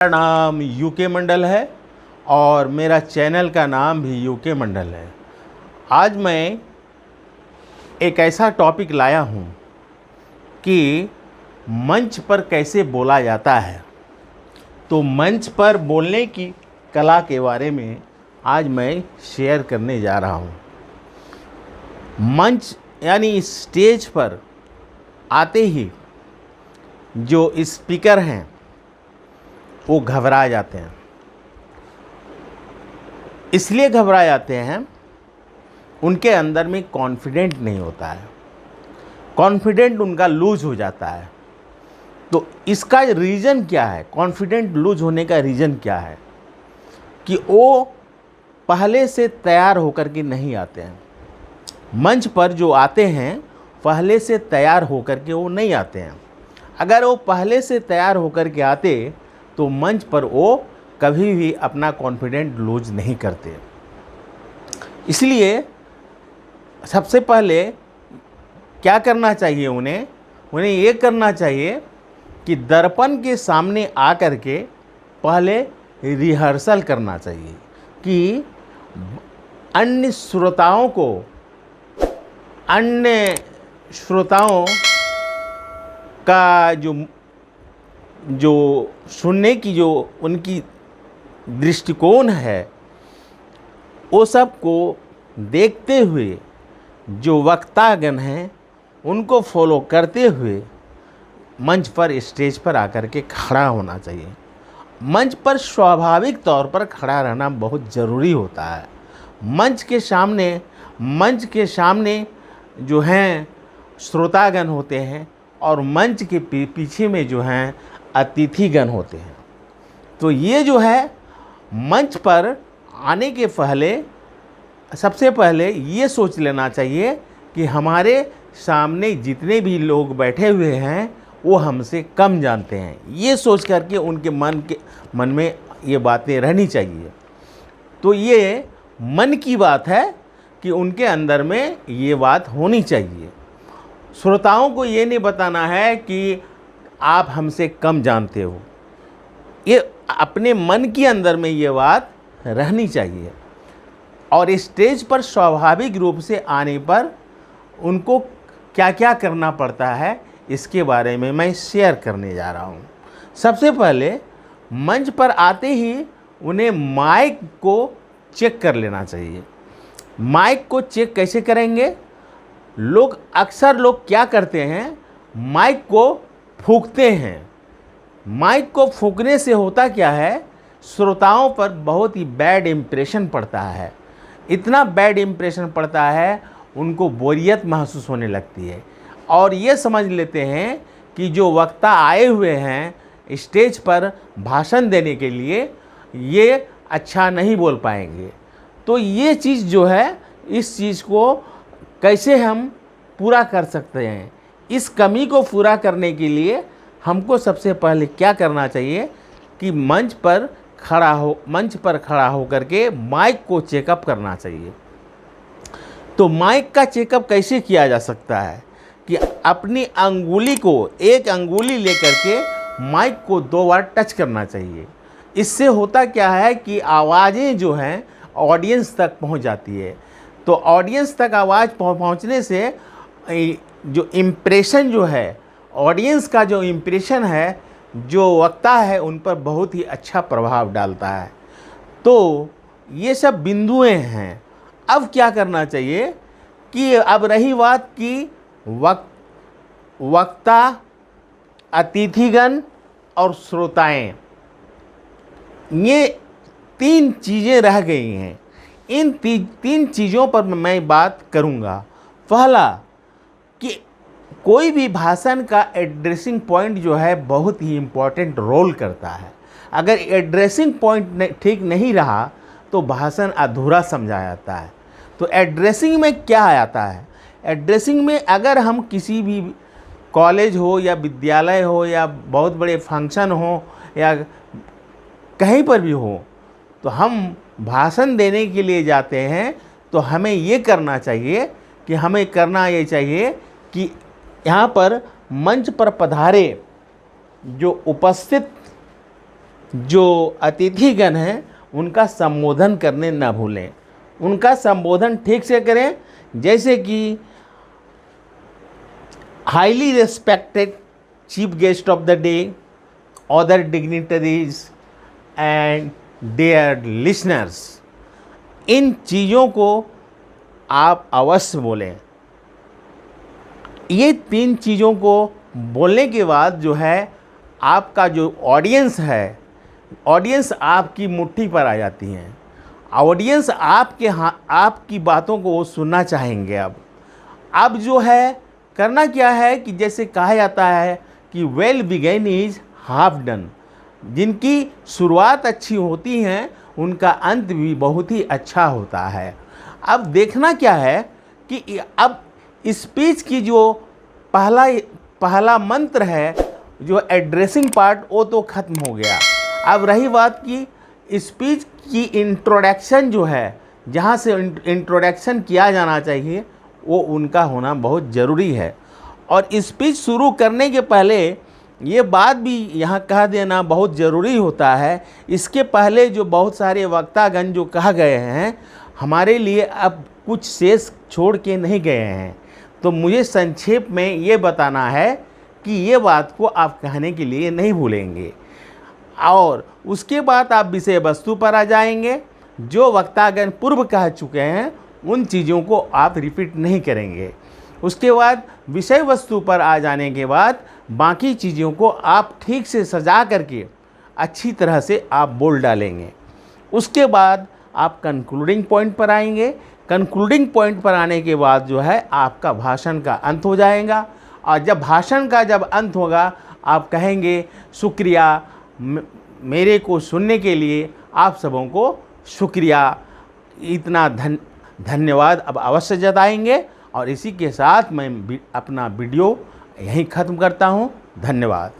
मेरा नाम यूके मंडल है और मेरा चैनल का नाम भी यूके मंडल है। आज मैं एक ऐसा टॉपिक लाया हूँ कि मंच पर कैसे बोला जाता है। तो मंच पर बोलने की कला के बारे में आज मैं शेयर करने जा रहा हूँ। मंच यानी स्टेज पर आते ही जो स्पीकर हैं वो घबरा जाते हैं। इसलिए घबरा जाते हैं, उनके अंदर में कॉन्फिडेंट नहीं होता है, कॉन्फिडेंट उनका लूज हो जाता है। तो इसका रीज़न क्या है? कॉन्फिडेंट लूज होने का रीज़न क्या है? कि वो पहले से तैयार होकर के नहीं आते हैं। मंच पर जो आते हैं पहले से तैयार होकर के वो नहीं आते हैं। अगर वो पहले से तैयार होकर के आते तो मंच पर वो कभी भी अपना कॉन्फिडेंट लूज नहीं करते। इसलिए सबसे पहले क्या करना चाहिए उन्हें ये करना चाहिए कि दर्पण के सामने आकर के पहले रिहर्सल करना चाहिए कि अन्य श्रोताओं का जो सुनने की जो उनकी दृष्टिकोण है वो सब को देखते हुए जो वक्तागण हैं उनको फॉलो करते हुए मंच पर स्टेज पर आकर के खड़ा होना चाहिए। मंच पर स्वाभाविक तौर पर खड़ा रहना बहुत ज़रूरी होता है। मंच के सामने जो हैं श्रोतागण होते हैं और मंच के पीछे में जो हैं अतिथिगण होते हैं। तो ये जो है मंच पर आने के पहले सबसे पहले ये सोच लेना चाहिए कि हमारे सामने जितने भी लोग बैठे हुए हैं वो हमसे कम जानते हैं। ये सोच करके उनके मन में ये बातें रहनी चाहिए। तो ये मन की बात है कि उनके अंदर में ये बात होनी चाहिए। श्रोताओं को ये नहीं बताना है कि आप हमसे कम जानते हो। ये अपने मन के अंदर में ये बात रहनी चाहिए। और स्टेज पर स्वाभाविक रूप से आने पर उनको क्या क्या करना पड़ता है इसके बारे में मैं शेयर करने जा रहा हूँ। सबसे पहले मंच पर आते ही उन्हें माइक को चेक कर लेना चाहिए। माइक को चेक कैसे करेंगे? अक्सर लोग क्या करते हैं, माइक को फूंकते हैं। माइक को फूंकने से होता क्या है, श्रोताओं पर बहुत ही बैड इम्प्रेशन पड़ता है। इतना बैड इम्प्रेशन पड़ता है उनको बोरियत महसूस होने लगती है और ये समझ लेते हैं कि जो वक्ता आए हुए हैं स्टेज पर भाषण देने के लिए ये अच्छा नहीं बोल पाएंगे। तो ये चीज़ जो है, इस चीज़ को कैसे हम पूरा कर सकते हैं? इस कमी को पूरा करने के लिए हमको सबसे पहले क्या करना चाहिए कि मंच पर खड़ा हो करके माइक को चेकअप करना चाहिए। तो माइक का चेकअप कैसे किया जा सकता है कि अपनी एक अंगुली लेकर के माइक को 2 बार टच करना चाहिए। इससे होता क्या है कि आवाज़ें जो हैं ऑडियंस तक पहुंच जाती है। तो ऑडियंस तक आवाज़ पहुंचने से जो इम्प्रेशन जो है, ऑडियंस का जो इम्प्रेशन है, जो वक्ता है उन पर बहुत ही अच्छा प्रभाव डालता है। तो ये सब बिंदुएं हैं। अब क्या करना चाहिए कि अब रही बात कि वक्ता, अतिथिगण और श्रोताएं, ये 3 चीज़ें रह गई हैं। इन 3 चीज़ों पर मैं बात करूंगा। पहला कि कोई भी भाषण का एड्रेसिंग पॉइंट जो है बहुत ही इम्पोर्टेंट रोल करता है। अगर एड्रेसिंग पॉइंट ठीक नहीं रहा तो भाषण अधूरा समझा जाता है। तो एड्रेसिंग में क्या आता है? एड्रेसिंग में अगर हम किसी भी कॉलेज हो या विद्यालय हो या बहुत बड़े फंक्शन हो या कहीं पर भी हो, तो हम भाषण देने के लिए जाते हैं तो हमें ये करना चाहिए कि यहाँ पर मंच पर पधारे जो उपस्थित जो अतिथिगण हैं उनका संबोधन करने न भूलें। उनका संबोधन ठीक से करें, जैसे कि highly respected chief guest of the day, other dignitaries and dear listeners. इन चीज़ों को आप अवश्य बोलें। ये 3 चीज़ों को बोलने के बाद जो है आपका जो ऑडियंस है, ऑडियंस आपकी मुट्ठी पर आ जाती है। ऑडियंस आपकी बातों को वो सुनना चाहेंगे। अब जो है करना क्या है कि जैसे कहा जाता है कि well begun is half done. जिनकी शुरुआत अच्छी होती हैं उनका अंत भी बहुत ही अच्छा होता है। अब देखना क्या है कि अब स्पीच की जो पहला मंत्र है, जो एड्रेसिंग पार्ट, वो तो ख़त्म हो गया। अब रही बात की स्पीच की इंट्रोडक्शन जो है, जहाँ से इंट्रोडक्शन किया जाना चाहिए, वो उनका होना बहुत ज़रूरी है। और स्पीच शुरू करने के पहले ये बात भी यहाँ कह देना बहुत ज़रूरी होता है। इसके पहले जो बहुत सारे वक्तागण जो कह गए हैं, हमारे लिए अब कुछ शेष छोड़ के नहीं गए हैं। तो मुझे संक्षेप में ये बताना है कि ये बात को आप कहने के लिए नहीं भूलेंगे। और उसके बाद आप विषय वस्तु पर आ जाएंगे। जो वक्तागण पूर्व कह चुके हैं उन चीज़ों को आप रिपीट नहीं करेंगे। उसके बाद विषय वस्तु पर आ जाने के बाद बाकी चीज़ों को आप ठीक से सजा करके अच्छी तरह से आप बोल डालेंगे। उसके बाद आप कंक्लूडिंग पॉइंट पर आएंगे। कंक्लूडिंग पॉइंट पर आने के बाद जो है आपका भाषण का अंत हो जाएगा। और जब भाषण का अंत होगा, आप कहेंगे शुक्रिया, मेरे को सुनने के लिए आप सबों को शुक्रिया, इतना धन्यवाद अब अवश्य जताएंगे। और इसी के साथ मैं अपना वीडियो यहीं ख़त्म करता हूँ। धन्यवाद।